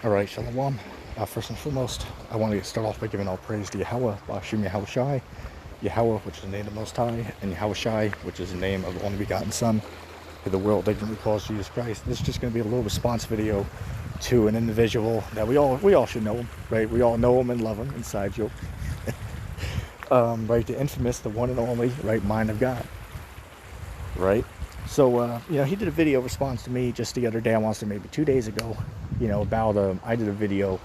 All right, Shalom. First and foremost, I want to start off by giving all praise to Yahweh, Bashim Yahweh Shai, Yahweh, which is the name of the Most High, and Yahweh Shai, which is the name of the only begotten Son, who the world ignorantly calls Jesus Christ. This is just going to be a little response video to an individual that we all should know him, right? We all know him and love him inside you, right? The infamous, the one and only, right? Mind of God, right? So, he did a video response to me just the other day. I want to say maybe 2 days ago, about I did a video,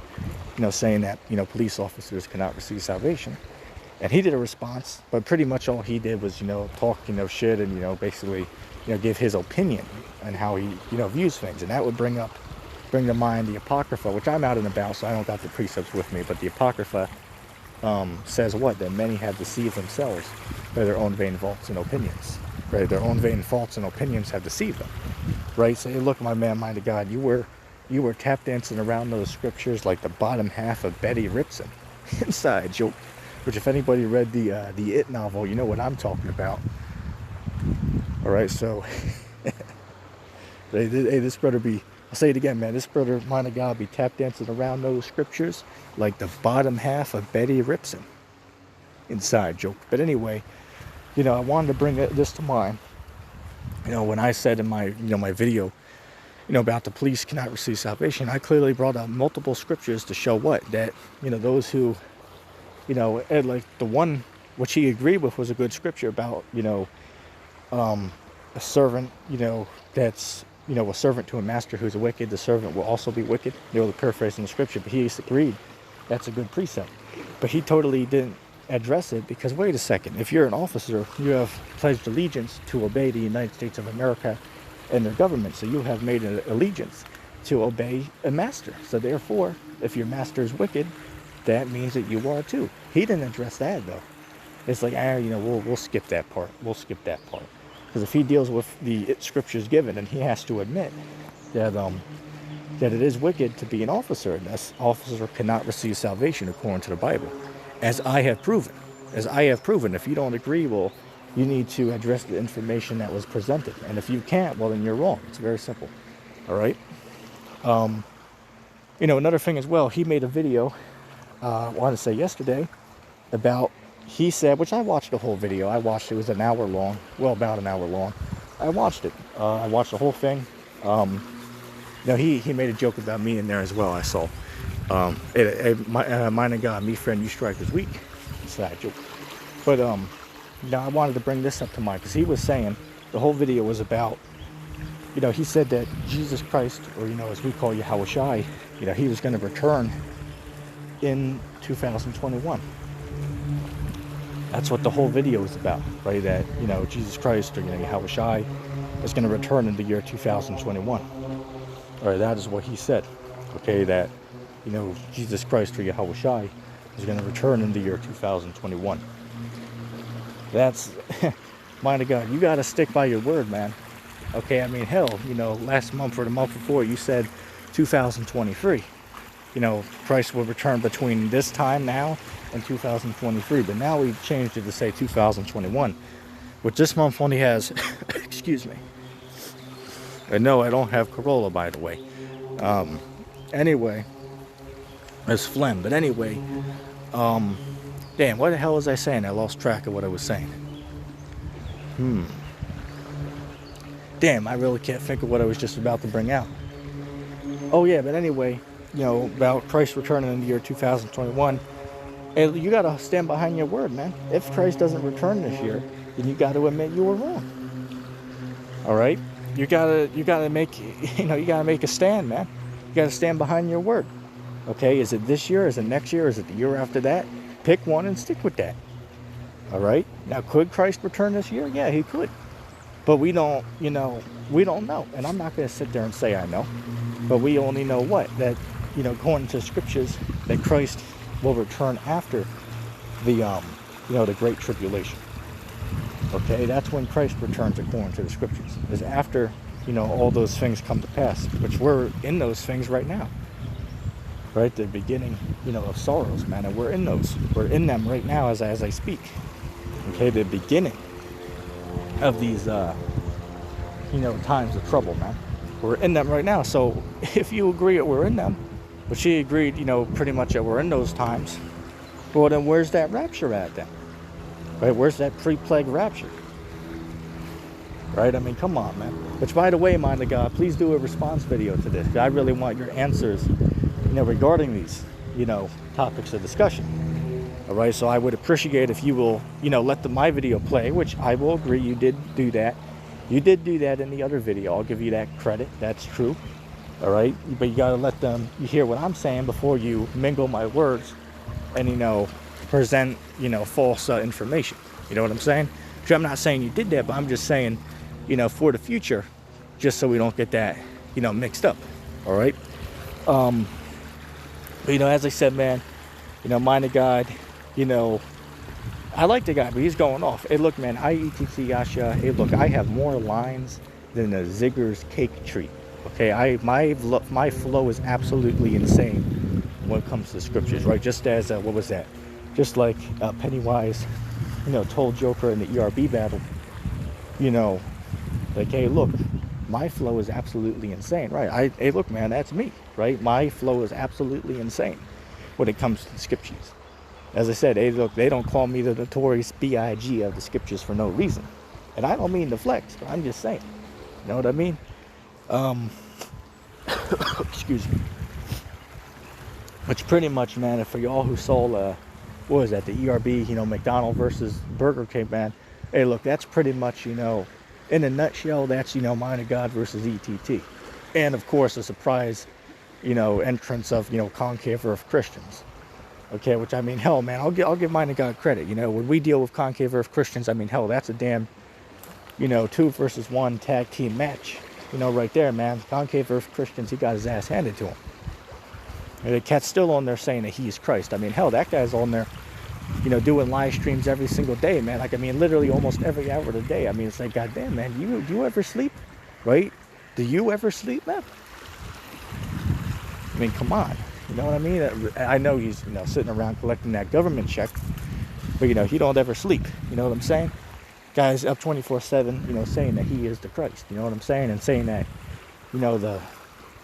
saying that police officers cannot receive salvation, and he did a response, but pretty much all he did was talk shit and basically give his opinion on how he views things, and that would bring to mind the Apocrypha, which I'm out and about, so I don't got the precepts with me, but the Apocrypha says what? That many have deceived themselves by their own vain faults and opinions. Right? Their own vain faults and opinions have deceived them. Right? So, hey, look, my man, mind of God, you were tap dancing around those scriptures like the bottom half of Betty Ripson inside. Which, if anybody read the It novel, you know what I'm talking about. All right, so hey, this brother I'll say it again, man. This brother, mind of God, be tap dancing around those scriptures like the bottom half of Betty Ripson. Inside joke. But anyway, I wanted to bring this to mind. When I said in my, my video, about the police cannot receive salvation, I clearly brought out multiple scriptures to show that, those who, and like the one which he agreed with was a good scripture about, a servant, that's, a servant to a master who's wicked, the servant will also be wicked. The paraphrasing the scripture, but he agreed that's a good precept. But he totally didn't address it because, wait a second, if you're an officer, you have pledged allegiance to obey the United States of America and their government. So you have made an allegiance to obey a master. So therefore, if your master is wicked, that means that you are too. He didn't address that though. It's like, we'll skip that part. We'll skip that part. Because if he deals with the scriptures given, then he has to admit that it is wicked to be an officer, and this officer cannot receive salvation according to the Bible. As I have proven. If you don't agree, well, you need to address the information that was presented. And if you can't, well, then you're wrong. It's very simple. All right? Another thing as well, he made a video, I want to say yesterday, about, he said, which I watched the whole video. It was an hour long. Well, about an hour long. I watched it. I watched the whole thing. He made a joke about me in there as well, I saw. Mind of God, me friend, you strike is weak. Side joke. But I wanted to bring this up to mind because he was saying the whole video was about, he said that Jesus Christ, or as we call Yahweh Shai, he was going to return in 2021. That's what the whole video is about, right? That Jesus Christ, or Yahweh Shai, is going to return in the year 2021. All right, that is what he said. Okay, that Jesus Christ, or Yahweh Shai, is going to return in the year 2021. That's, mind of God, you got to stick by your word, man. Okay, hell, last month or the month before, you said 2023. Christ will return between this time now and 2023. But now we've changed it to say 2021. Which this month only has, excuse me. And no, I don't have Corolla, by the way. Anyway. It's phlegm. But anyway, damn, what the hell was I saying? I lost track of what I was saying. Damn, I really can't think of what I was just about to bring out. Oh yeah, but anyway, about Christ returning in the year 2021. And you gotta stand behind your word, man. If Christ doesn't return this year, then you gotta admit you were wrong. All right? You gotta make a stand, man. You gotta stand behind your word. Okay, is it this year? Is it next year? Is it the year after that? Pick one and stick with that. All right? Now, could Christ return this year? Yeah, he could. But we don't know. And I'm not going to sit there and say I know. But we only know what? That, according to scriptures, that Christ will return after the Great Tribulation. Okay, that's when Christ returns according to the scriptures. Is after, all those things come to pass, which we're in those things right now. Right, the beginning, of sorrows, man, and we're in those. We're in them right now as I speak. Okay, the beginning of these, times of trouble, man. We're in them right now. So if you agree that we're in them, But she agreed, pretty much that we're in those times. Well, then where's that rapture at then? Right? Where's that pre-plague rapture? Right? I mean, come on, man. Which, by the way, mind of God, please do a response video to this. I really want your answers, regarding these, topics of discussion. All right? So I would appreciate if you will, let my video play, which I will agree you did do that. You did do that in the other video. I'll give you that credit. That's true. All right? But you got to let them hear what I'm saying before you mingle my words and, present, false information. You know what I'm saying? I'm not saying you did that, but I'm just saying, for the future, just so we don't get that, mixed up. All right. But, as I said, man, mind of God, I like the guy, but he's going off. Hey, look, man, ETT Yasha. Hey, look, I have more lines than a Zigger's cake treat. Okay, my flow is absolutely insane when it comes to the scriptures, right? Just as, what was that? Just like Pennywise, told Joker in the ERB battle, like, hey, look, my flow is absolutely insane, right? Hey, look, man, that's me, right? My flow is absolutely insane when it comes to the scriptures. As I said, hey, look, they don't call me the notorious B.I.G. of the scriptures for no reason. And I don't mean to flex, but I'm just saying. You know what I mean? Excuse me. Which pretty much, man, for y'all who saw, what was that, the ERB, McDonald's versus Burger King, man. Hey, look, that's pretty much, in a nutshell, that's, Mind of God versus ETT. And, of course, a surprise, entrance of, concave Earth Christians. Okay, which, I mean, hell, man, I'll give Mind of God credit. When we deal with concave Earth Christians, I mean, hell, that's a damn, 2 versus 1 tag team match. Right there, man. Concave Earth Christians, he got his ass handed to him. And the cat's still on there saying that he's Christ. I mean, hell, that guy's on there, doing live streams every single day, man. Like, I mean, literally almost every hour of the day. I mean, it's like, goddamn, man, do you ever sleep? Right? Do you ever sleep, man? I mean, come on. You know what I mean? I know he's, sitting around collecting that government check, but, he don't ever sleep. You know what I'm saying? Guy's up 24/7, saying that he is the Christ. You know what I'm saying? And saying that, the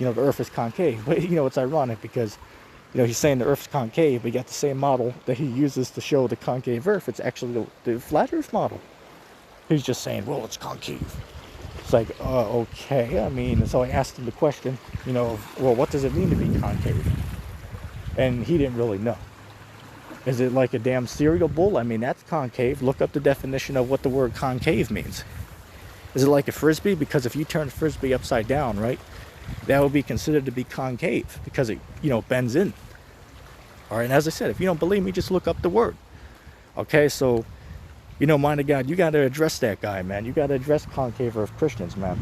earth is concave. But, it's ironic because, he's saying the earth's concave, but you got the same model that he uses to show the concave earth. It's actually the flat earth model. He's just saying, well, it's concave. It's like, okay. I mean, so I asked him the question, well, what does it mean to be concave? And he didn't really know. Is it like a damn cereal bowl? I mean, that's concave. Look up the definition of what the word concave means. Is it like a frisbee? Because if you turn a frisbee upside down, right, that would be considered to be concave because it, bends in. All right, and as I said, if you don't believe me, just look up the word. Okay, so, Mind of God, you got to address that guy, man. You got to address concave Earth Christians, man.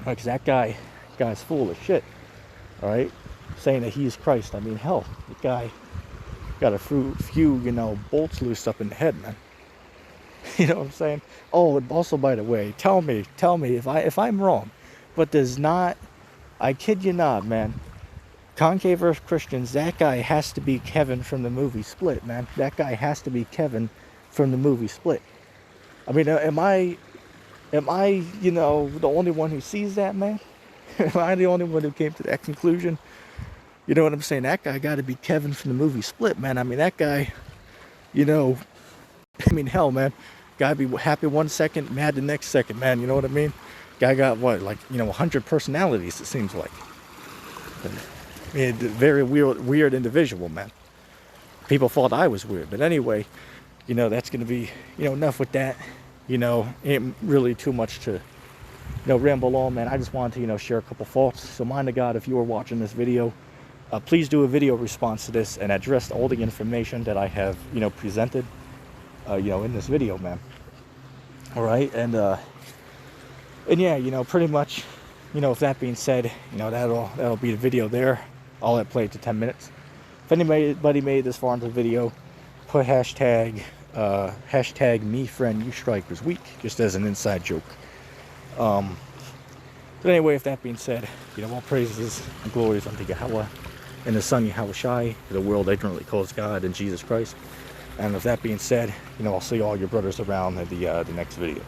Because that guy's full of shit. All right, saying that he's Christ. I mean, hell, the guy got a few, bolts loose up in the head, man. You know what I'm saying? Oh, and also, by the way, tell me if I'm wrong, but does not, I kid you not, man, concave Earth Christians, that guy has to be Kevin from the movie Split, man. That guy has to be Kevin from the movie Split. I mean, am I, the only one who sees that, man? Am I the only one who came to that conclusion? You know what I'm saying? That guy got to be Kevin from the movie Split, man. I mean, that guy, I mean, hell, man. Guy be happy 1 second, mad the next second, man. You know what I mean? Guy got, 100 personalities, it seems like. I mean, very weird individual, man. People thought I was weird. But anyway, that's going to be, enough with that. Ain't really too much to, ramble on, man. I just wanted to, share a couple thoughts. So, Mind of God, if you were watching this video, please do a video response to this and address all the information that I have, presented, in this video, man. All right, and yeah, pretty much, with that being said, that'll be the video there. I'll let play to 10 minutes. If anybody made it this far into the video, put hashtag me friend you strikers week, just as an inside joke. But anyway, with that being said, all praises and glories unto Yahweh and the Son Yahweh Shai, the world ignorantly calls God, and Jesus Christ. And with that being said, I'll see all your brothers around in the next video.